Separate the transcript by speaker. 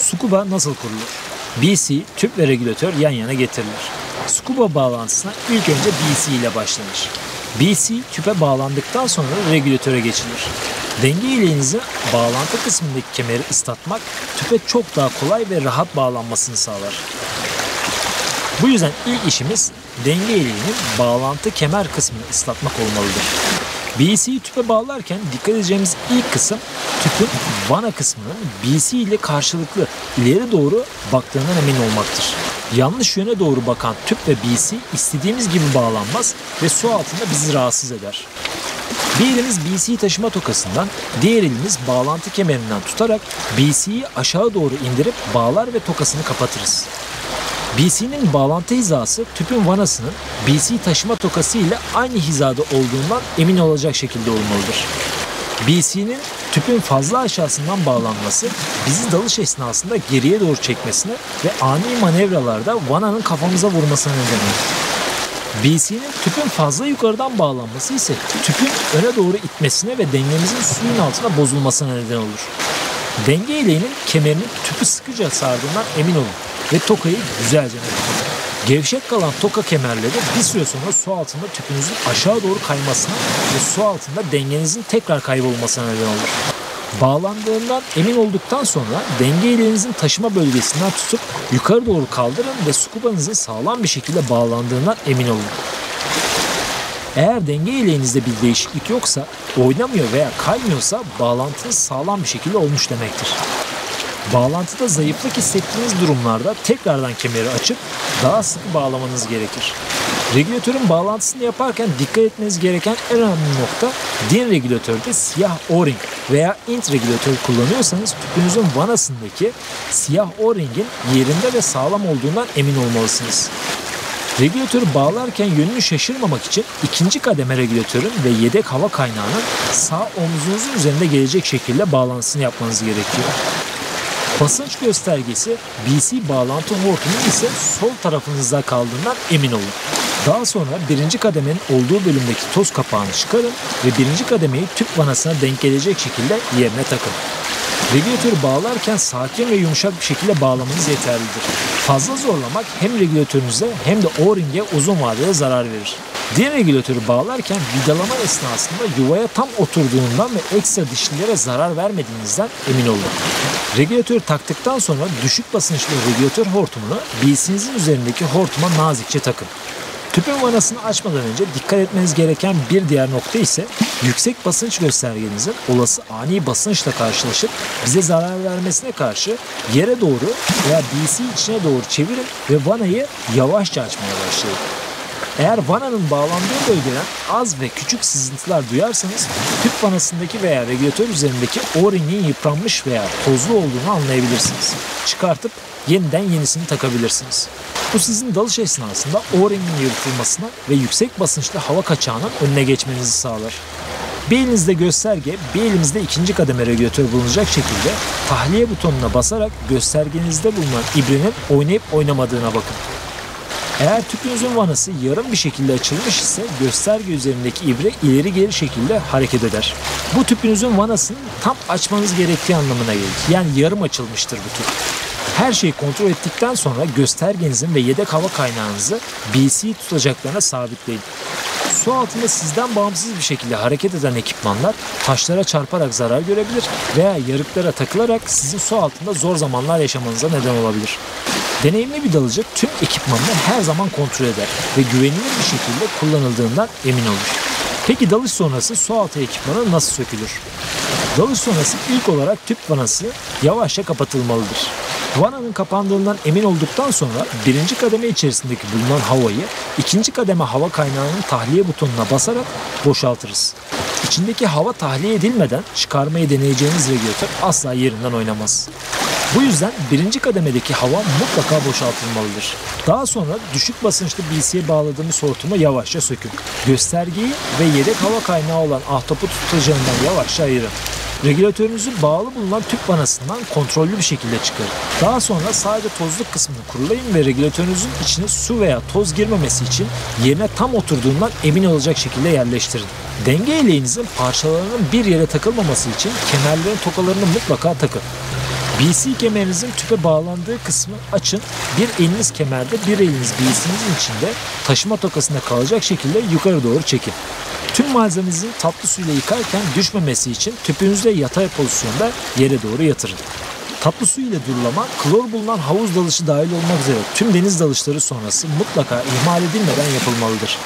Speaker 1: Scuba nasıl kurulur? BC, tüp ve regülatör yan yana getirilir. Scuba bağlantısına ilk önce BC ile başlanır. BC tüpe bağlandıktan sonra regülatöre geçilir. Denge ileğinizin bağlantı kısmındaki kemeri ıslatmak tüpe çok daha kolay ve rahat bağlanmasını sağlar. Bu yüzden ilk işimiz denge ileğinin bağlantı kemer kısmını ıslatmak olmalıdır. BC'yi tüpe bağlarken dikkat edeceğimiz ilk kısım tüpün vana kısmının BC ile karşılıklı ileri doğru baktığından emin olmaktır. Yanlış yöne doğru bakan tüp ve BC istediğimiz gibi bağlanmaz ve su altında bizi rahatsız eder. Bir elimiz BC taşıma tokasından, diğer elimiz bağlantı kemerinden tutarak BC'yi aşağı doğru indirip bağlar ve tokasını kapatırız. BC'nin bağlantı hizası tüpün vanasının BC taşıma tokası ile aynı hizada olduğundan emin olacak şekilde olmalıdır. BC'nin tüpün fazla aşağısından bağlanması bizi dalış esnasında geriye doğru çekmesine ve ani manevralarda vananın kafamıza vurmasına neden olur. BC'nin tüpün fazla yukarıdan bağlanması ise tüpün öne doğru itmesine ve dengemizin suyun altına bozulmasına neden olur. Denge ileğinin kemerinin tüpü sıkıca sardığından emin olun ve tokayı güzelce kapatın. Gevşek kalan toka kemerleri bir süre sonra su altında tüpünüzün aşağı doğru kaymasına ve su altında dengenizin tekrar kaybolmasına neden olur. Bağlandığından emin olduktan sonra denge ileğinizin taşıma bölgesinden tutup yukarı doğru kaldırın ve scubanızın sağlam bir şekilde bağlandığından emin olun. Eğer denge ileğinizde bir değişiklik yoksa, oynamıyor veya kaymıyorsa bağlantınız sağlam bir şekilde olmuş demektir. Bağlantıda zayıflık hissettiğiniz durumlarda tekrardan kemeri açıp daha sıkı bağlamanız gerekir. Regülatörün bağlantısını yaparken dikkat etmeniz gereken en önemli nokta, din regülatörde siyah O-ring veya int regülatör kullanıyorsanız tüpünüzün vanasındaki siyah O-ringin yerinde ve sağlam olduğundan emin olmalısınız. Regülatörü bağlarken yönünü şaşırmamak için ikinci kademe regülatörün ve yedek hava kaynağının sağ omzunuzun üzerinde gelecek şekilde bağlantısını yapmanız gerekiyor. Basınç göstergesi BC bağlantı hortumu ise sol tarafınızda kaldığından emin olun. Daha sonra birinci kademenin olduğu bölümdeki toz kapağını çıkarın ve birinci kademeyi tüp vanasına denk gelecek şekilde yerine takın. Regülatörü bağlarken sakin ve yumuşak bir şekilde bağlamanız yeterlidir. Fazla zorlamak hem regülatörünüze hem de O-ring'e uzun vadede zarar verir. Diğer regülatörü bağlarken vidalama esnasında yuvaya tam oturduğundan ve ekstra dişlilere zarar vermediğinizden emin olun. Regülatörü taktıktan sonra düşük basınçlı regülatör hortumunu BC'nizin üzerindeki hortuma nazikçe takın. Tüpün vanasını açmadan önce dikkat etmeniz gereken bir diğer nokta ise yüksek basınç göstergenizin olası ani basınçla karşılaşıp bize zarar vermesine karşı yere doğru veya BC içine doğru çevirin ve vanayı yavaşça açmaya başlayın. Eğer vananın bağlandığı bölgeden az ve küçük sızıntılar duyarsanız tüp vanasındaki veya regülatör üzerindeki O-ring'in yıpranmış veya tozlu olduğunu anlayabilirsiniz. Çıkartıp yeniden yenisini takabilirsiniz. Bu sizin dalış esnasında O-ring'in yırtılmasına ve yüksek basınçlı hava kaçağının önüne geçmenizi sağlar. Bir elinizde gösterge, bir elimizde ikinci kademe regülatör bulunacak şekilde tahliye butonuna basarak göstergenizde bulunan ibrenin oynayıp oynamadığına bakın. Eğer tüpünüzün vanası yarım bir şekilde açılmış ise gösterge üzerindeki ibre ileri geri şekilde hareket eder. Bu tüpünüzün vanasını tam açmanız gerektiği anlamına gelir. Yani yarım açılmıştır bu tüp. Her şeyi kontrol ettikten sonra göstergenizin ve yedek hava kaynağınızı BC tutacaklarına sabitleyin. Su altında sizden bağımsız bir şekilde hareket eden ekipmanlar taşlara çarparak zarar görebilir veya yarıklara takılarak sizin su altında zor zamanlar yaşamanıza neden olabilir. Deneyimli bir dalıcı tüm ekipmanını her zaman kontrol eder ve güvenilir bir şekilde kullanıldığından emin olur. Peki dalış sonrası su altı ekipmanı nasıl sökülür? Dalış sonrası ilk olarak tüp vanası yavaşça kapatılmalıdır. Vananın kapandığından emin olduktan sonra birinci kademe içerisindeki bulunan havayı ikinci kademe hava kaynağının tahliye butonuna basarak boşaltırız. İçindeki hava tahliye edilmeden çıkarmayı deneyeceğiniz regülatör asla yerinden oynamaz. Bu yüzden birinci kademedeki hava mutlaka boşaltılmalıdır. Daha sonra düşük basınçlı BC'ye bağladığımız hortumu yavaşça sökün. Göstergeyi ve yedek hava kaynağı olan ahtapot tutacağından yavaşça ayırın. Regülatörünüzü bağlı bulunan tüp vanasından kontrollü bir şekilde çıkarın. Daha sonra sadece tozluk kısmını kurulayın ve regülatörünüzün içine su veya toz girmemesi için yerine tam oturduğundan emin olacak şekilde yerleştirin. Denge ileğinizin parçalarının bir yere takılmaması için kemerlerin tokalarını mutlaka takın. BC kemerinizin tüpe bağlandığı kısmı açın. Bir eliniz kemerde, bir eliniz BC'nizin içinde taşıma tokasında kalacak şekilde yukarı doğru çekin. Tüm malzemenizin tatlı suyla yıkarken düşmemesi için tüpünüzle yatay pozisyonda yere doğru yatırın. Tatlı su ile durulama, klor bulunan havuz dalışı dahil olmak üzere tüm deniz dalışları sonrası mutlaka ihmal edilmeden yapılmalıdır.